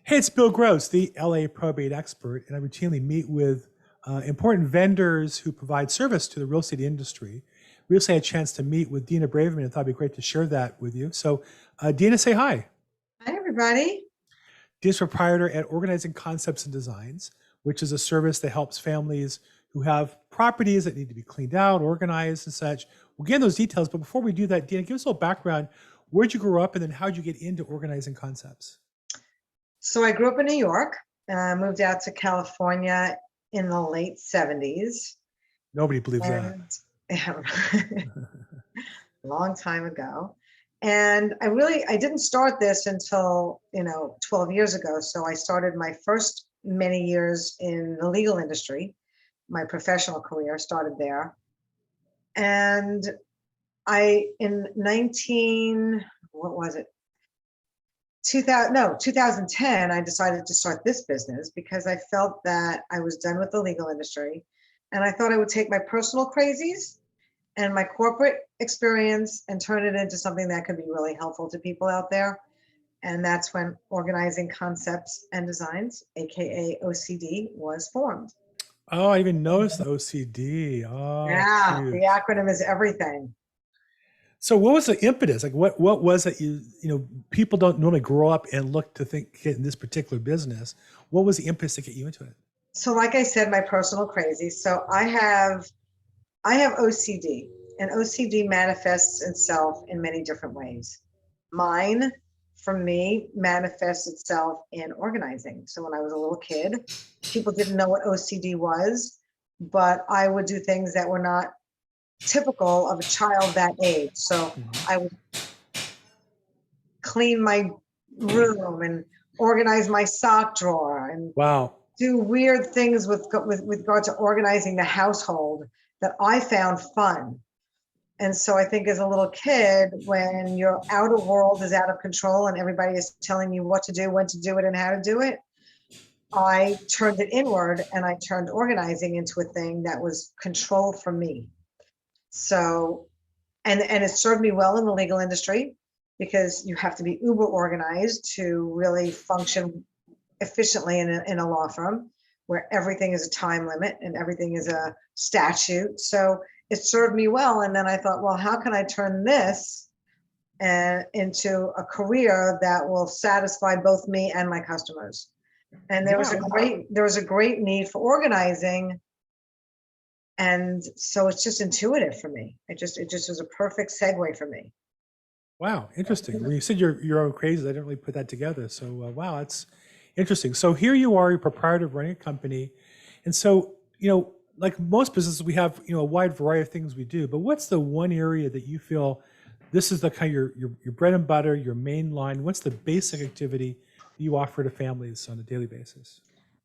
Hey, it's Bill Gross, the LA probate expert, and I routinely meet with important vendors who provide service to the real estate industry. We recently had a chance to meet with Dina Braverman, and thought it'd be great to share that with you. So, Dina, say hi. Hi, everybody. Dina's proprietor at Organizing Concepts and Designs, which is a service that helps families who have properties that need to be cleaned out, organized, and such. We'll get into those details, but before we do that, Dina, give us a little background. Where'd you grow up, and then how'd you get into organizing concepts? So I grew up in New York, moved out to California in the late 70s, Nobody believes that. and long time ago. And I didn't start this until, 12 years ago. So I started my first many years in the legal industry. My professional career started there. And in 2010, I decided to start this business because I felt that I was done with the legal industry. And I thought I would take my personal crazies and my corporate experience and turn it into something that could be really helpful to people out there. And that's when Organizing Concepts and Designs, AKA OCD, was formed. Oh, I even noticed the OCD. Oh, Yeah, cute. the acronym is everything. So what was the impetus? Like what was it people don't normally grow up and look to think get in this particular business. What was the impetus to get you into it? So like I said, my personal crazy. So I have OCD, and OCD manifests itself in many different ways. Mine, for me, manifests itself in organizing. So when I was a little kid, people didn't know what OCD was, but I would do things that were not typical of a child that age. So Mhm. I would clean my room and organize my sock drawer and Wow. do weird things with regard to organizing the household that I found fun. And so I think as a little kid, when your outer world is out of control and everybody is telling you what to do, when to do it, and how to do it, I turned it inward and I turned organizing into a thing that was control for me. So, and it served me well in the legal industry because you have to be uber organized to really function efficiently in a law firm where everything is a time limit and everything is a statute. So it served me well. And then I thought, well, how can I turn this into a career that will satisfy both me and my customers? And there was Wow. a great need for organizing. And so it's just intuitive for me. It just was a perfect segue for me. Wow. Interesting. When you said your own crazy, I didn't really put that together. So wow, that's interesting. So here you are, you're proprietor of running a company. And so, like most businesses, we have, a wide variety of things we do, but what's the one area that you feel this is the kind of your bread and butter, your main line? What's the basic activity you offer to families on a daily basis?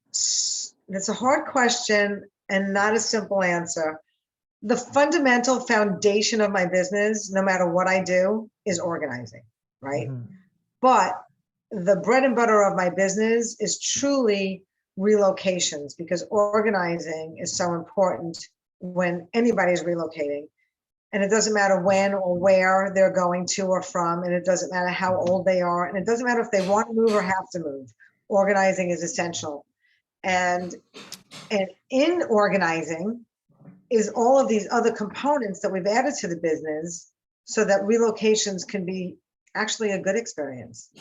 It's a hard question and not a simple answer. The fundamental foundation of my business, no matter what I do, is organizing, right? Mhm. But the bread and butter of my business is truly relocations because organizing is so important when anybody's relocating. And it doesn't matter when or where they're going to or from, and it doesn't matter how old they are, and it doesn't matter if they want to move or have to move. Organizing is essential. And and in organizing is all of these other components that we've added to the business so that relocations can be actually a good experience,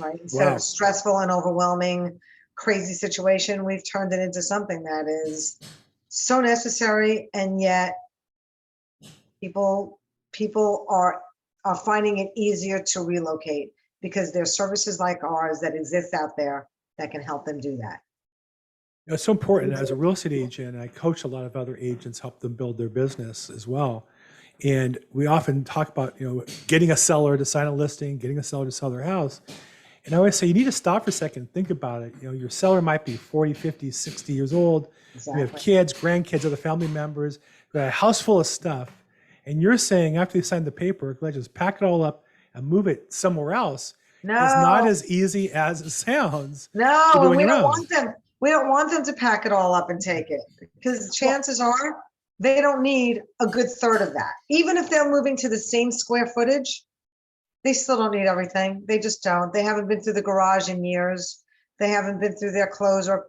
right? Instead of a Wow. stressful and overwhelming, crazy situation, we've turned it into something that is so necessary, and yet people are finding it easier to relocate because there's services like ours that exist out there that can help them do that. It's so important as a real estate agent. I coach a lot of other agents, help them build their business as well. And we often talk about, getting a seller to sign a listing, getting a seller to sell their house. And I always say, you need to stop for a second and think about it. Your seller might be 40, 50, 60 years old. You have Exactly. kids, grandkids, other family members, you got a house full of stuff. And you're saying after they sign the paper, let's just pack it all up and move it somewhere else is not No, as easy as it sounds to no, do and on we your don't own. want them. We don't want them to pack it all up and take it because Well, chances are they don't need a good third of that. Even if they're moving to the same square footage, They still don't need everything. They just don't. They haven't been through the garage in years. They haven't been through their clothes or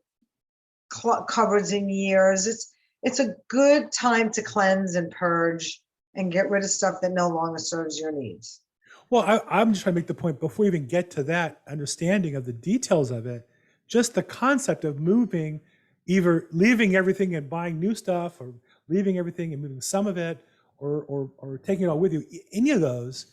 cupboards in years. It's a good time to cleanse and purge and get rid of stuff that no longer serves your needs. Well, I'm just trying to make the point before we even get to that understanding of the details of it, just the concept of moving, either leaving everything and buying new stuff, or leaving everything and moving some of it, or taking it all with you. Any of those,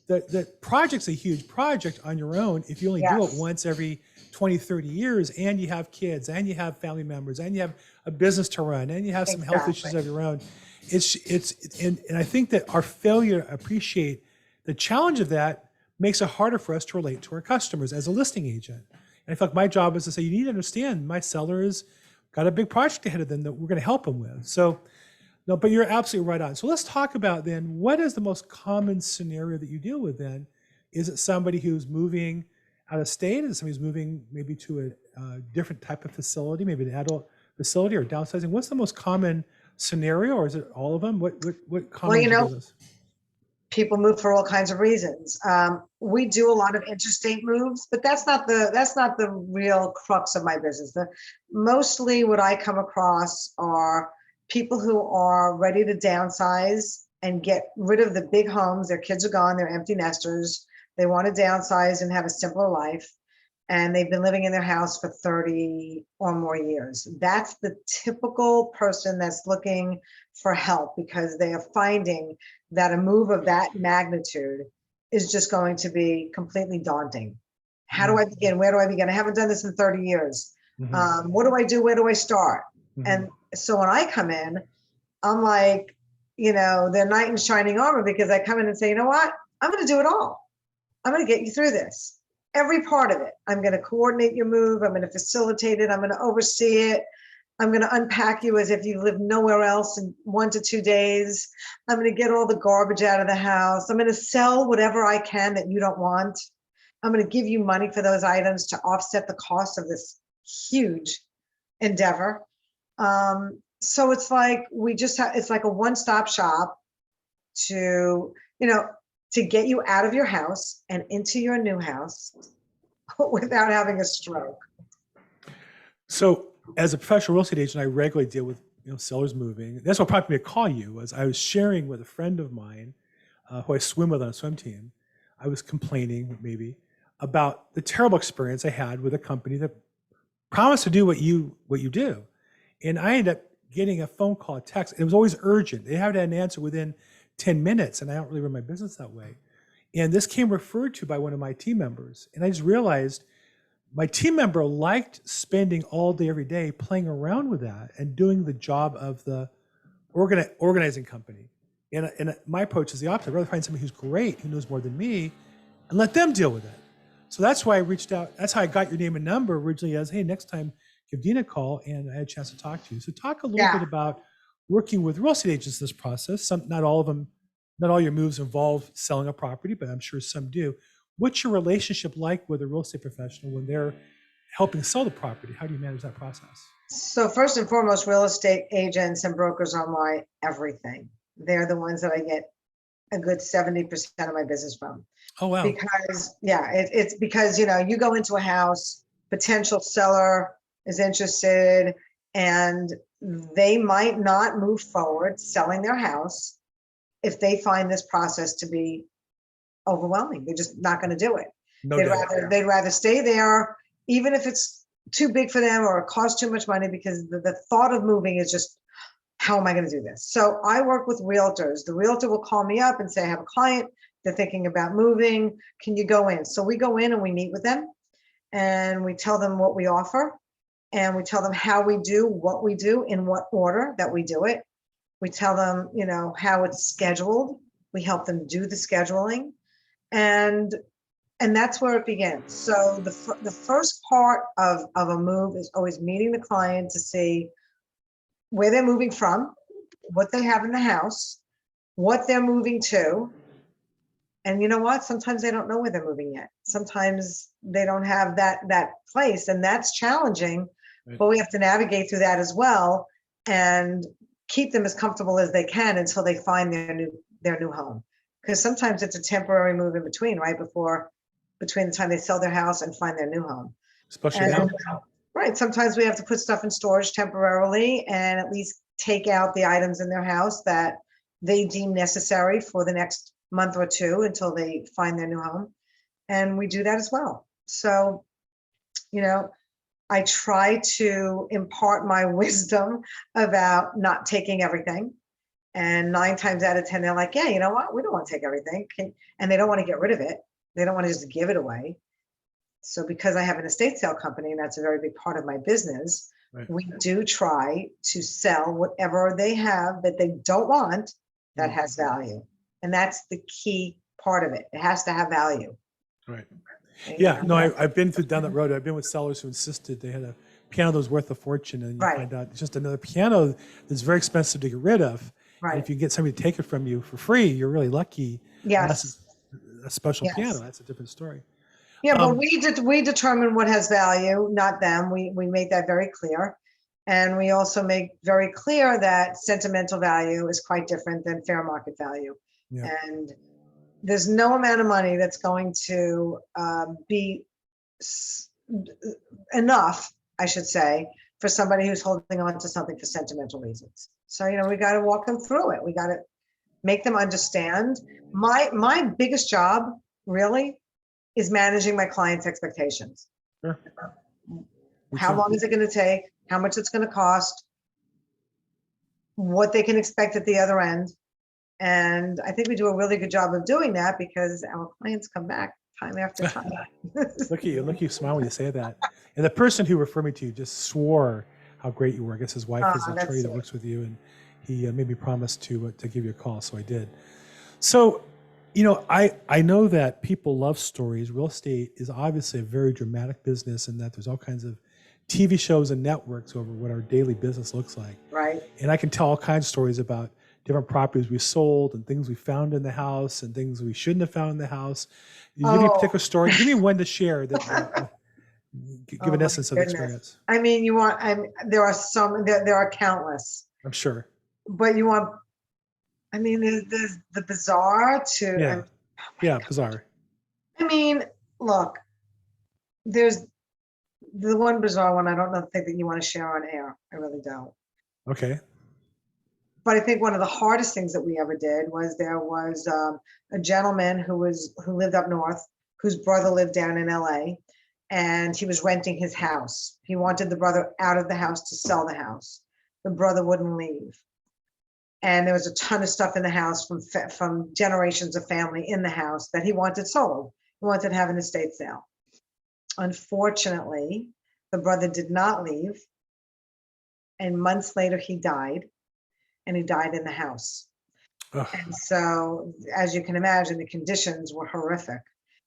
the project's a huge project on your own if you only do it Yes, once every 20, 30 years, and you have kids, and you have family members, and you have a business to run, and you have some health issues exactly. of your own. And I think that our failure to appreciate the challenge of that makes it harder for us to relate to our customers as a listing agent. And I feel like my job is to say, you need to understand my sellers got a big project ahead of them that we're going to help them with. So, no, but you're absolutely right on. So let's talk about then, what is the most common scenario that you deal with then? Is it somebody who's moving out of state? Is it somebody who's moving maybe to a different type of facility, maybe an adult facility, or downsizing? What's the most common scenario, or is it all of them? What Well, common your business? people move for all kinds of reasons. We do a lot of interstate moves, but that's not the real crux of my business. Mostly what I come across are people who are ready to downsize and get rid of the big homes. Their kids are gone, they're empty nesters. They want to downsize and have a simpler life. And they've been living in their house for 30 or more years. That's the typical person that's looking for help, because they are finding that a move of that magnitude is just going to be completely daunting. How do I begin? Where do I begin? I haven't done this in 30 years. What do I do? Where do I start? And so when I come in, I'm like, they're knight in shining armor, because I come in and say, you know what? I'm going to do it all. I'm going to get you through this. Every part of it. I'm going to coordinate your move. I'm going to facilitate it. I'm going to oversee it. I'm going to unpack you as if you live nowhere else in 1 to 2 days. I'm going to get all the garbage out of the house. I'm going to sell whatever I can that you don't want. I'm going to give you money for those items to offset the cost of this huge endeavor. So it's like it's like a one-stop shop to, to get you out of your house and into your new house without having a stroke. So as a professional real estate agent, I regularly deal with sellers moving. That's what prompted me to call you. Was I was sharing with a friend of mine who I swim with on a swim team. I was complaining maybe about the terrible experience I had with a company that promised to do what you do, and I ended up getting a phone call, a text. It was always urgent. They had an answer within 10 minutes, and I don't really run my business that way. And this came referred to by one of my team members, and I just realized my team member liked spending all day, every day playing around with that and doing the job of the organizing company. And my approach is the opposite. I'd rather find somebody who's great, who knows more than me, and let them deal with it. So that's why I reached out. That's how I got your name and number originally, as, hey, next time give Dina a call, and I had a chance to talk to you. So talk a little bit about working with real estate agents in this process. Not all of them, not all your moves involve selling a property, but I'm sure some do. What's your relationship like with a real estate professional when they're helping sell the property? How do you manage that process? So first and foremost, real estate agents and brokers are my everything. They're the ones that I get a good 70% of my business from. Oh, wow. Because it's because, you go into a house, potential seller is interested, and they might not move forward selling their house if they find this process to be overwhelming. They're just not going to do it. They'd rather stay there, even if it's too big for them or it costs too much money, because the thought of moving is just, how am I going to do this? So I work with realtors. The realtor will call me up and say, I have a client, they're thinking about moving. Can you go in? So we go in and we meet with them, and we tell them what we offer, and we tell them how we do what we do, in what order that we do it. We tell them, how it's scheduled. We help them do the scheduling, and that's where it begins. So the first part of a move is always meeting the client to see where they're moving from, what they have in the house, what they're moving to. And you know what? Sometimes they don't know where they're moving yet. Sometimes they don't have that place, and that's challenging. Right. But we have to navigate through that as well and keep them as comfortable as they can until they find their new home. because sometimes it's a temporary move in between, right? Between the time they sell their house and find their new home. Especially And now. right, sometimes we have to put stuff in storage temporarily and at least take out the items in their house that they deem necessary for the next month or two until they find their new home. And we do that as well. So, you know, I try to impart my wisdom about not taking everything. And 9 times out of 10, they're like, yeah, you know what? We don't want to take everything. And they don't want to get rid of it. They don't want to just give it away. So because I have an estate sale company, and that's a very big part of my business, Right. we do try to sell whatever they have that they don't want that has value. And that's the key part of it. It has to have value. Right. And, Yeah, no, I've been down that road. I've been with sellers who insisted they had a piano that was worth a fortune, and you Right. find out it's just another piano that's very expensive to get rid of. And Right. if you get somebody to take it from you for free, you're really lucky. Unless Yes. it's a special Yes. piano, that's a different story. Yeah, but we determine what has value, not them. We make that very clear. And we also make very clear that sentimental value is quite different than fair market value. Yeah. And there's no amount of money that's going to be enough, I should say, for somebody who's holding on to something for sentimental reasons. So, you know, we got to walk them through it. We got to make them understand. My biggest job really is managing my clients' expectations. Sure. How long is it going to take? How much it's going to cost? What they can expect at the other end. And I think we do a really good job of doing that because our clients come back time after time. Look at you smile when you say that. And the person who referred me to you just swore how great you were. I guess his wife is an attorney that works with you, and he made me promise to give you a call, so I did. So, you know, I know that people love stories. Real estate is obviously a very dramatic business, and that there's all kinds of TV shows and networks over what our daily business looks like. Right. And I can tell all kinds of stories about different properties we sold and things we found in the house and things we shouldn't have found in the house. You give me a particular story. Give me one to share that give an essence of experience. I mean, there are countless. I'm sure. But you want, I mean, there's the bizarre to. Yeah, bizarre. I mean, look, there's the one bizarre one. I don't think that you want to share on air. I really don't. Okay. But I think one of the hardest things that we ever did was there was a gentleman who lived up north, whose brother lived down in LA, and he was renting his house. He wanted the brother out of the house to sell the house. The brother wouldn't leave. And there was a ton of stuff in the house from generations of family in the house that he wanted sold. He wanted to have an estate sale. Unfortunately, the brother did not leave. And months later, he died. And he died in the house. Ugh. And so, as you can imagine, the conditions were horrific.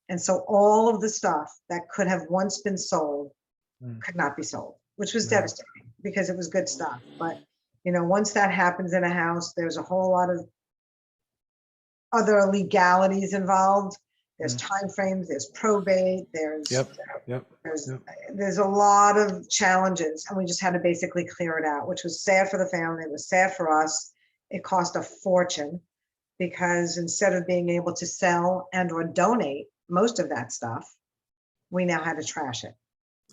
And so all of the stuff that could have once been sold could not be sold, which was devastating because it was good stuff. But, you know, once that happens in a house, there's a whole lot of other legalities involved. There's timeframes, there's probate, there's a lot of challenges, and we just had to basically clear it out, which was sad for the family. It was sad for us. It cost a fortune because instead of being able to sell and or donate most of that stuff, we now had to trash it.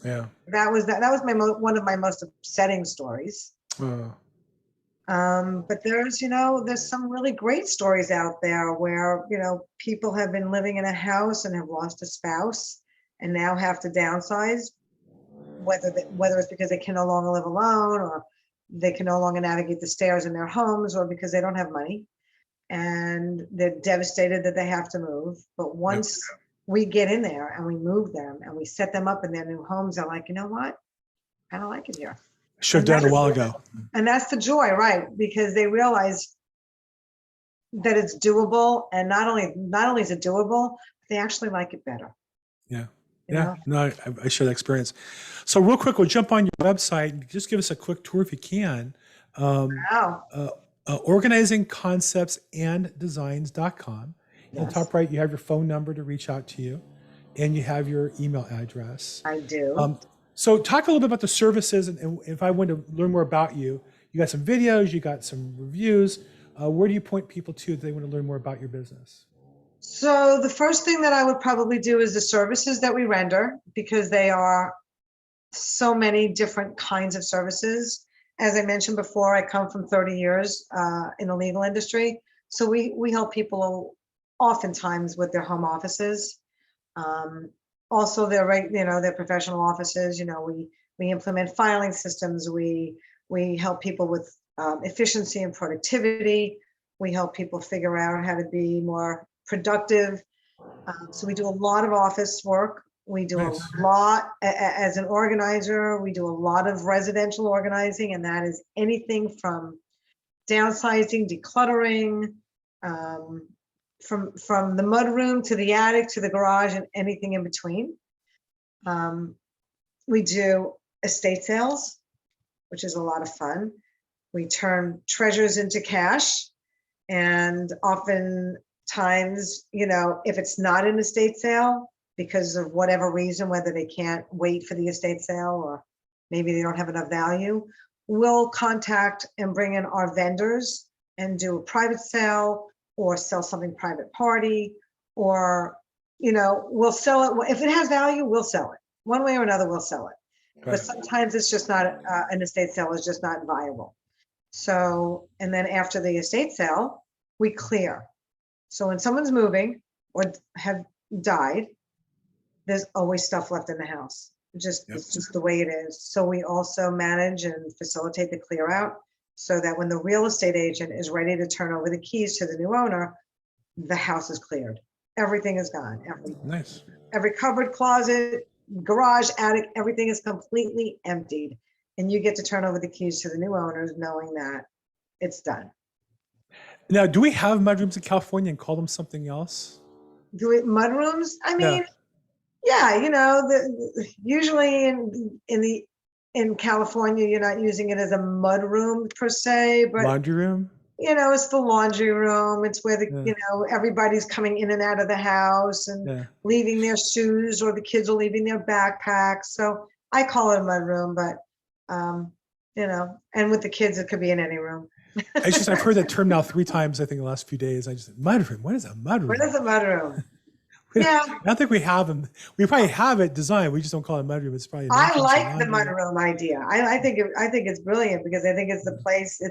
Yeah, that was one of my most upsetting stories. But there's some really great stories out there where, you know, people have been living in a house and have lost a spouse and now have to downsize, whether it's because they can no longer live alone or they can no longer navigate the stairs in their homes or because they don't have money and they're devastated that they have to move. But once we get in there and we move them and we set them up in their new homes, they're like, you know what? I don't like it here. Should have done it a while ago. And that's the joy, right? Because they realize that it's doable, and not only is it doable, they actually like it better. Yeah. Yeah. No, I share that experience. So real quick, we'll jump on your website and just give us a quick tour if you can. Organizingconceptsanddesigns.com. In the top right, you have your phone number to reach out to you, and you have your email address. I do. So talk a little bit about the services, and if I want to learn more about you, you got some videos, you got some reviews. Where do you point people to if they want to learn more about your business? So the first thing that I would probably do is the services that we render, because they are so many different kinds of services. As I mentioned before, I come from 30 years in the legal industry. So we help people oftentimes with their home offices. Um, Also their professional offices, we implement filing systems. We help people with efficiency and productivity. We help people figure out how to be more productive. So we do a lot of office work. We do Nice. a lot as an organizer. We do a lot of residential organizing, and that is anything from downsizing, decluttering, um, from the mudroom to the attic to the garage and anything in between. We do estate sales, which is a lot of fun. We turn treasures into cash, and oftentimes, if it's not an estate sale because of whatever reason, whether they can't wait for the estate sale or maybe they don't have enough value, we'll contact and bring in our vendors and do a private sale or sell something private party, or we'll sell it. If it has value, we'll sell it. One way or another, we'll sell it. But sometimes it's just not, an estate sale is just not viable. So, and then after the estate sale, we clear. So when someone's moving or have died, there's always stuff left in the house. It's just the way it is. So we also manage and facilitate the clear out, so that when the real estate agent is ready to turn over the keys to the new owner, the house is cleared. Everything is gone. Nice. Every cupboard, closet, garage, attic, everything is completely emptied. And you get to turn over the keys to the new owners knowing that it's done. Now, do we have mudrooms in California and call them something else? Do it mudrooms? I mean, yeah, usually in California, you're not using it as a mud room per se, but Laundry room? it's the laundry room. It's where everybody's coming in and out of the house and leaving their shoes, or the kids are leaving their backpacks. So I call it a mud room, but and with the kids, it could be in any room. I've heard that term now 3 times, I think, in the last few days. I just said, mud room. What is a mud room? What is a mud room? Yeah. I don't think we have them. We probably have it designed. We just don't call it mud room. It's probably. I like the mud room idea. I think it's brilliant, because I think it's the place.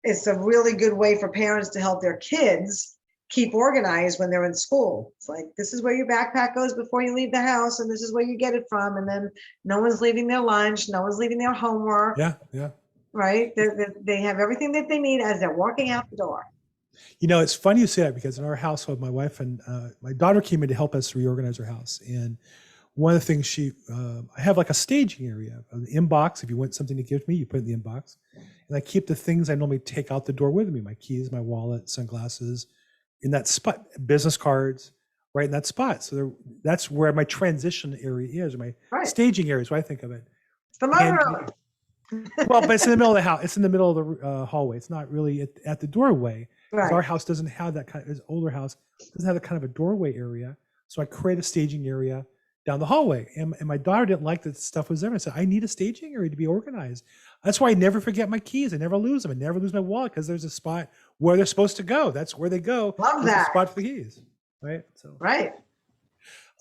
It's a really good way for parents to help their kids keep organized when they're in school. It's like, this is where your backpack goes before you leave the house, and this is where you get it from. And then no one's leaving their lunch, no one's leaving their homework. Yeah. Right? They have everything that they need as they're walking out the door. It's funny you say that, because in our household, my wife and my daughter came in to help us reorganize our house. And one of the things I have like a staging area, an inbox. If you want something to give me, you put it in the inbox. And I keep the things I normally take out the door with me, my keys, my wallet, sunglasses, in that spot, business cards, right in that spot. So that's where my transition area is, my staging area is what I think of it. It's the mud room. Well, but it's in the middle of the house. It's in the middle of the hallway. It's not really at the doorway. Right. Our house doesn't have that kind of, this older house doesn't have that kind of a doorway area. So I create a staging area down the hallway. And my daughter didn't like that stuff was there. I said, I need a staging area to be organized. That's why I never forget my keys. I never lose them. I never lose my wallet, because there's a spot where they're supposed to go. That's where they go. Love that. The spot for the keys. Right. So. Right.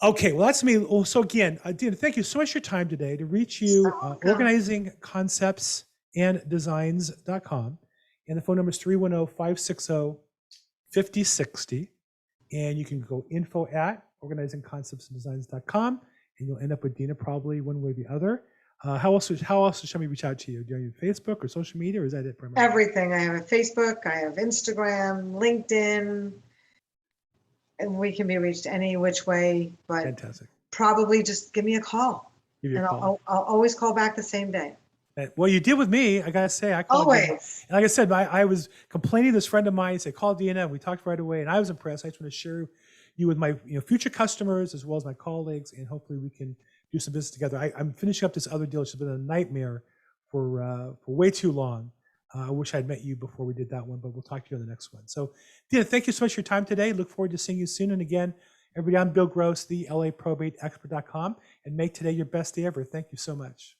Okay, well, that's me. Oh, so again, Dina, thank you so much for your time today. To reach you, organizingconceptsanddesigns.com. And the phone number is 310-560-5060. And you can go info@organizingconceptsanddesigns.com, and you'll end up with Dina probably one way or the other. How else shall we reach out to you? Do you have Facebook or social media, or is that it? Primarily? Everything. I have a Facebook, I have Instagram, LinkedIn. And we can be reached any which way, but Fantastic. Probably just give me a call. I'll always call back the same day. Well, you did with me. I got to say, I called always. You. And like I said, I was complaining to this friend of mine. He said, call Dina. And we talked right away. And I was impressed. I just want to share you with my future customers as well as my colleagues. And hopefully we can do some business together. I'm finishing up this other deal. It's been a nightmare for way too long. I wish I'd met you before we did that one, but we'll talk to you on the next one. So, Dina, thank you so much for your time today. Look forward to seeing you soon. And again, everybody, I'm Bill Gross, the LAProbate expert.com, and make today your best day ever. Thank you so much.